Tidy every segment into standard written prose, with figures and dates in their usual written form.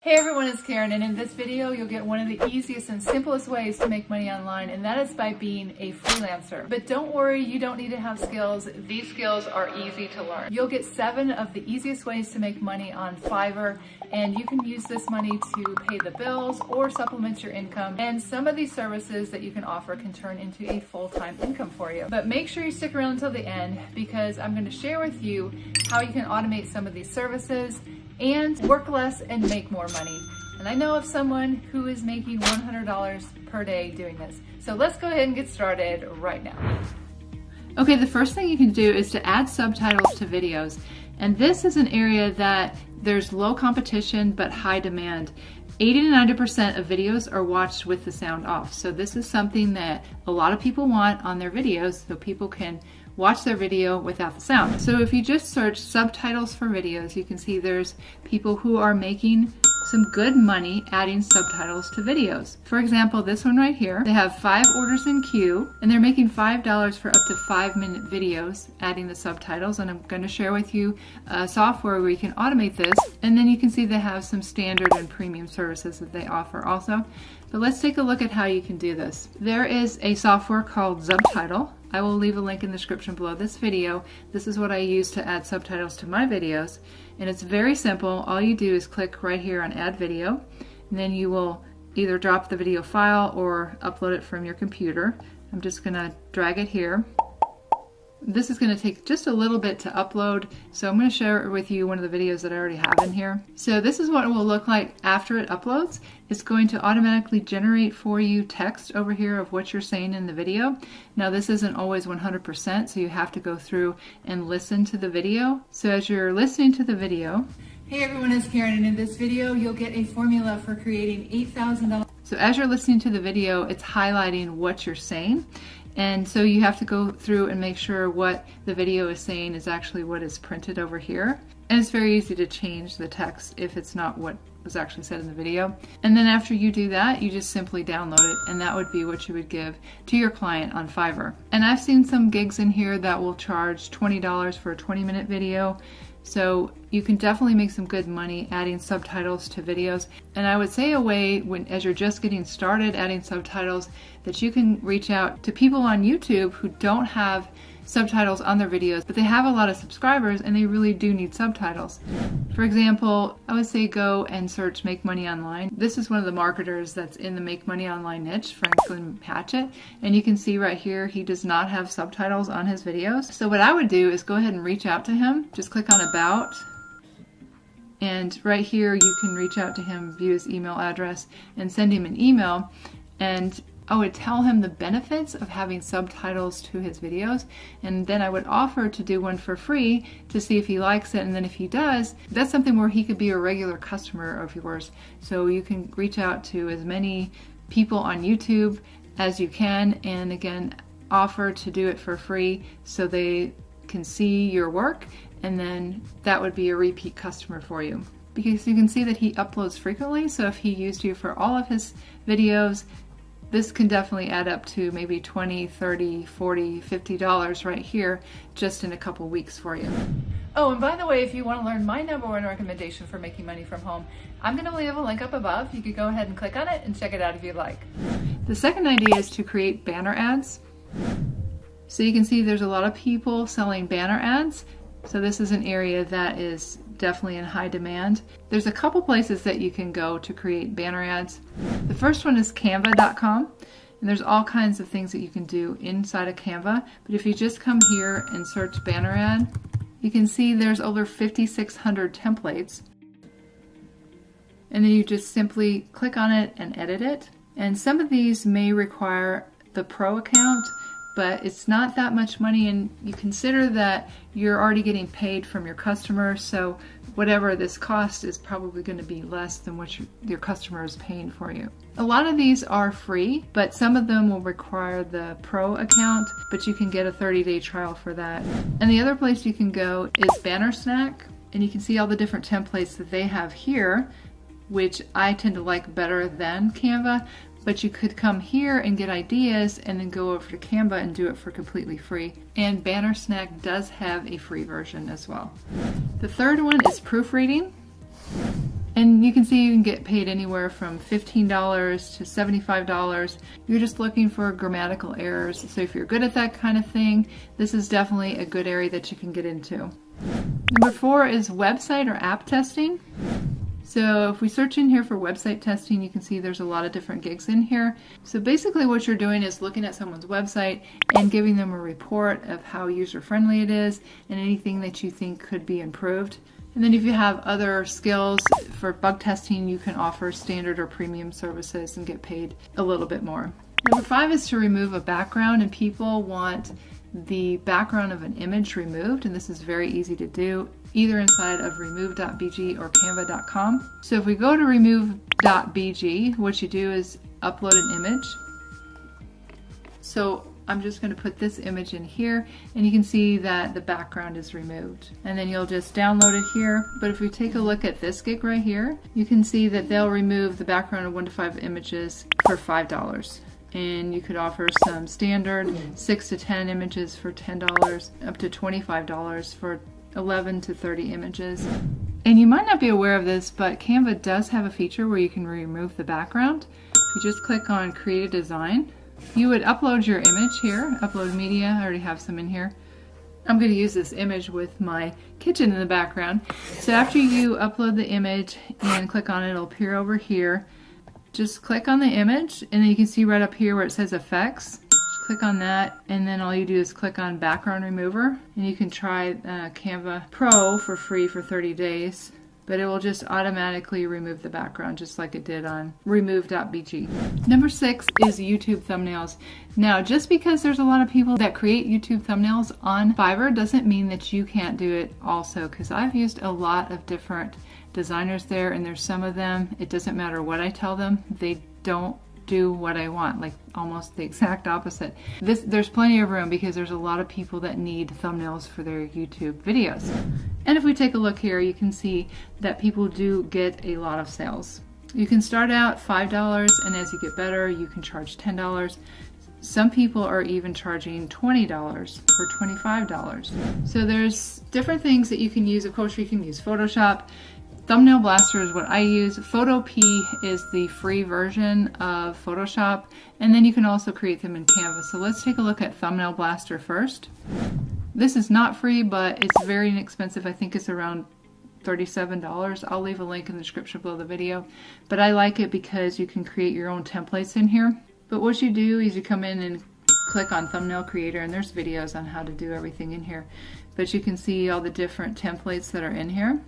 Hey everyone, it's Karen, and in this video you'll get one of the easiest and simplest ways to make money online, and that is by being a freelancer. But don't worry, you don't need to have skills. These skills are easy to learn. You'll get 7 of the easiest ways to make money on Fiverr, and you can use this money to pay the bills or supplement your income. And some of these services that you can offer can turn into a full-time income for you. But make sure you stick around until the end, because I'm going to share with you how you can automate some of these services and work less and make more money. And I know of someone who is making $100 per day doing this. So let's go ahead and get started right now. Okay, the first thing you can do is to add subtitles to videos. And this is an area that there's low competition but high demand. 80 to 90% of videos are watched with the sound off. So this is something that a lot of people want on their videos, so people can watch their video without the sound. So if you just search subtitles for videos, you can see there's people who are making some good money adding subtitles to videos. For example, this one right here, they have 5 orders in queue, and they're making $5 for up to 5-minute videos adding the subtitles. And I'm going to share with you a software where you can automate this, and then you can see they have some standard and premium services that they offer also. But let's take a look at how you can do this. There is a software called Subtitle. I will leave a link in the description below this video. This is what I use to add subtitles to my videos. And it's very simple. All you do is click right here on Add Video, and then you will either drop the video file or upload it from your computer. I'm just going to drag it here. This is going to take just a little bit to upload, so I'm going to share with you one of the videos that I already have in here. So this is what it will look like after it uploads. It's going to automatically generate for you text over here of what you're saying in the video. Now this isn't always 100%, so you have to go through and listen to the video. So as you're listening to the video, hey everyone, it's Karen, and in this video you'll get a formula for creating $8,000. So as you're listening to the video, it's highlighting what you're saying. And so you have to go through and make sure what the video is saying is actually what is printed over here. And it's very easy to change the text if it's not what was actually said in the video. And then after you do that, you just simply download it, and that would be what you would give to your client on Fiverr. And I've seen some gigs in here that will charge $20 for a 20-minute video. So you can definitely make some good money adding subtitles to videos. And I would say a way, as you're just getting started adding subtitles, that you can reach out to people on YouTube who don't have subtitles on their videos, but they have a lot of subscribers and they really do need subtitles. For example, I would say go and search Make Money Online. This is one of the marketers that's in the Make Money Online niche, Franklin Patchett, and you can see right here he does not have subtitles on his videos. So what I would do is go ahead and reach out to him. Just click on About, and right here you can reach out to him, view his email address, and send him an email. And I would tell him the benefits of having subtitles to his videos, and then I would offer to do one for free to see if he likes it. And then if he does, that's something where he could be a regular customer of yours. So you can reach out to as many people on YouTube as you can, and again, offer to do it for free so they can see your work, and then that would be a repeat customer for you. Because you can see that he uploads frequently, so if he used you for all of his videos, this can definitely add up to maybe $20, $30, $40, $50 right here just in a couple weeks for you. Oh, and by the way, if you want to learn my #1 recommendation for making money from home, I'm going to leave a link up above. You could go ahead and click on it and check it out if you'd like. The second idea is to create banner ads. So you can see there's a lot of people selling banner ads. So this is an area that is definitely in high demand. There's a couple places that you can go to create banner ads. The first one is canva.com, and there's all kinds of things that you can do inside of Canva. But if you just come here and search banner ad, you can see there's over 5,600 templates. And then you just simply click on it and edit it. And some of these may require the pro account, but it's not that much money, and you consider that you're already getting paid from your customers, so whatever this cost is probably going to be less than what your customer is paying for you. A lot of these are free, but some of them will require the pro account, but you can get a 30-day trial for that. And the other place you can go is Banner Snack, and you can see all the different templates that they have here, which I tend to like better than Canva. But you could come here and get ideas and then go over to Canva and do it for completely free. And Banner Snack does have a free version as well. The third one is proofreading. And you can see you can get paid anywhere from $15 to $75. You're just looking for grammatical errors. So if you're good at that kind of thing, this is definitely a good area that you can get into. Number 4 is website or app testing. So if we search in here for website testing, you can see there's a lot of different gigs in here. So basically what you're doing is looking at someone's website and giving them a report of how user-friendly it is and anything that you think could be improved. And then if you have other skills for bug testing, you can offer standard or premium services and get paid a little bit more. Number 5 is to remove a background, and people want the background of an image removed, and this is very easy to do either inside of remove.bg or canva.com. So if we go to remove.bg, what you do is upload an image. So I'm just going to put this image in here, and you can see that the background is removed. And then you'll just download it here. But if we take a look at this gig right here, you can see that they'll remove the background of 1 to 5 images for $5. And you could offer some standard 6 to 10 images for $10, up to $25 for 11 to 30 images. And you might not be aware of this, but Canva does have a feature where you can remove the background. If you just click on Create a Design, you would upload your image here, upload media. I already have some in here. I'm going to use this image with my kitchen in the background. So after you upload the image and click on it, it'll appear over here. Just click on the image, and then you can see right up here where it says Effects. Just click on that, and then all you do is click on Background Remover, and you can try Canva Pro for free for 30 days. But it will just automatically remove the background just like it did on remove.bg. Number 6 is YouTube thumbnails. Now, just because there's a lot of people that create YouTube thumbnails on Fiverr doesn't mean that you can't do it also, because I've used a lot of different designers there, and there's some of them, it doesn't matter what I tell them, they don't do what I want, like almost the exact opposite. There's plenty of room because there's a lot of people that need thumbnails for their YouTube videos. And if we take a look here, you can see that people do get a lot of sales. You can start out $5, and as you get better, you can charge $10. Some people are even charging $20 or $25. So there's different things that you can use. Of course, you can use Photoshop. Thumbnail Blaster is what I use. Photopea is the free version of Photoshop, and then you can also create them in Canva. So let's take a look at Thumbnail Blaster first. This is not free, but it's very inexpensive. I think it's around $37. I'll leave a link in the description below the video, but I like it because you can create your own templates in here. But what you do is you come in and click on Thumbnail Creator, and there's videos on how to do everything in here. But you can see all the different templates that are in here.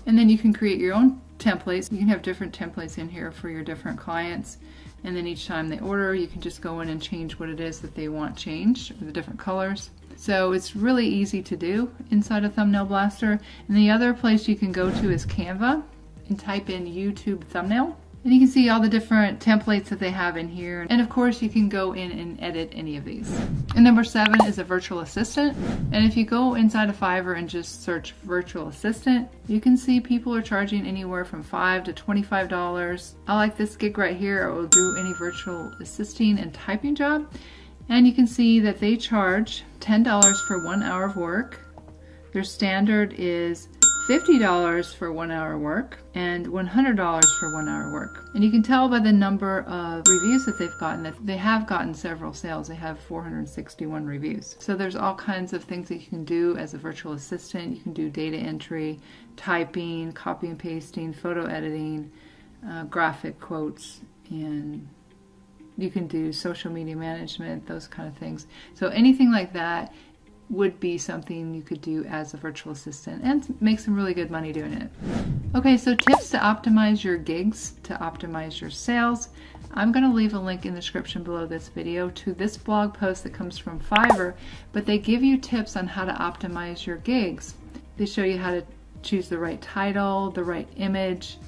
And then you can create your own templates. You can have different templates in here for your different clients. And then each time they order, you can just go in and change what it is that they want changed, or the different colors. So it's really easy to do inside of Thumbnail Blaster. And the other place you can go to is Canva and type in YouTube thumbnail. And you can see all the different templates that they have in here. And of course, you can go in and edit any of these. And number 7 is a virtual assistant. And if you go inside of Fiverr and just search virtual assistant, you can see people are charging anywhere from $5 to $25. I like this gig right here. It will do any virtual assisting and typing job. And you can see that they charge $10 for 1 hour of work. Their standard is $50 for 1 hour work and $100 for 1 hour work. And you can tell by the number of reviews that they've gotten that they have gotten several sales. They have 461 reviews. So there's all kinds of things that you can do as a virtual assistant. You can do data entry, typing, copy and pasting, photo editing, graphic quotes, and you can do social media management, those kind of things. So anything like that would be something you could do as a virtual assistant and make some really good money doing it. Okay, so tips to optimize your gigs, to optimize your sales. I'm going to leave a link in the description below this video to this blog post that comes from Fiverr, but they give you tips on how to optimize your gigs. They show you how to choose the right title, the right image,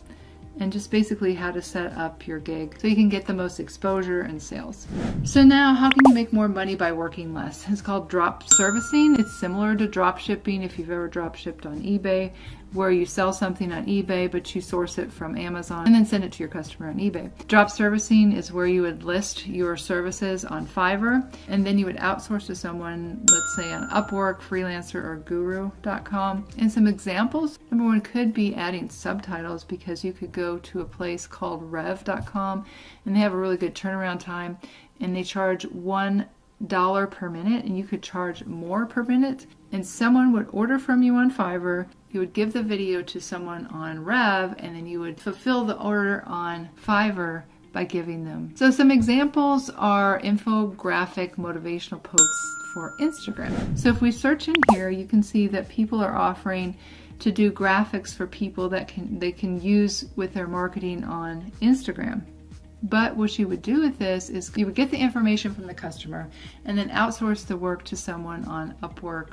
and just basically how to set up your gig so you can get the most exposure and sales. So now, how can you make more money by working less? It's called drop servicing. It's similar to drop shipping if you've ever drop shipped on eBay, where you sell something on eBay, but you source it from Amazon and then send it to your customer on eBay. Drop servicing is where you would list your services on Fiverr, and then you would outsource to someone, let's say on Upwork, Freelancer, or Guru.com. And some examples, number one could be adding subtitles, because you could go to a place called Rev.com, and they have a really good turnaround time, and they charge $1 per minute, and you could charge more per minute. And someone would order from you on Fiverr, you would give the video to someone on Rev, and then you would fulfill the order on Fiverr by giving them. So some examples are infographic motivational posts for Instagram. So if we search in here, you can see that people are offering to do graphics for people that they can use with their marketing on Instagram. But what you would do with this is you would get the information from the customer and then outsource the work to someone on Upwork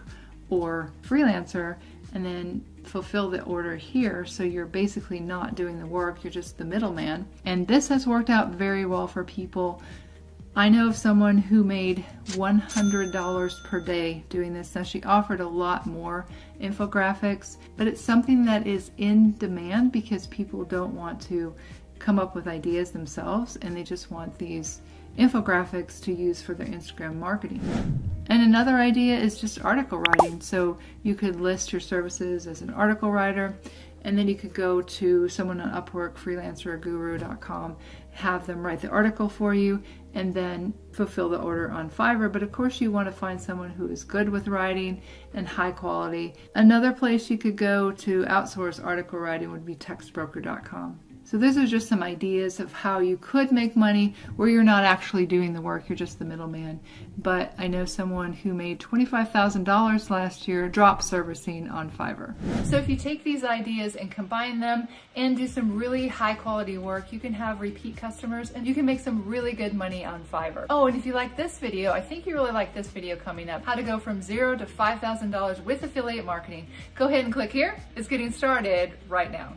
or Freelancer, and then fulfill the order here. So you're basically not doing the work, you're just the middleman. And this has worked out very well for people. I know of someone who made $100 per day doing this. Now, she offered a lot more infographics, but it's something that is in demand because people don't want to come up with ideas themselves, and they just want these infographics to use for their Instagram marketing. And another idea is just article writing. So you could list your services as an article writer, and then you could go to someone on Upwork, Freelancer, or Guru.com, have them write the article for you, and then fulfill the order on Fiverr. But of course you want to find someone who is good with writing and high quality. Another place you could go to outsource article writing would be textbroker.com. So those are just some ideas of how you could make money where you're not actually doing the work, you're just the middleman. But I know someone who made $25,000 last year drop servicing on Fiverr. So if you take these ideas and combine them and do some really high quality work, you can have repeat customers and you can make some really good money on Fiverr. Oh, and if you like this video, I think you really like this video coming up, how to go from $0 to $5,000 with affiliate marketing. Go ahead and click here. It's getting started right now.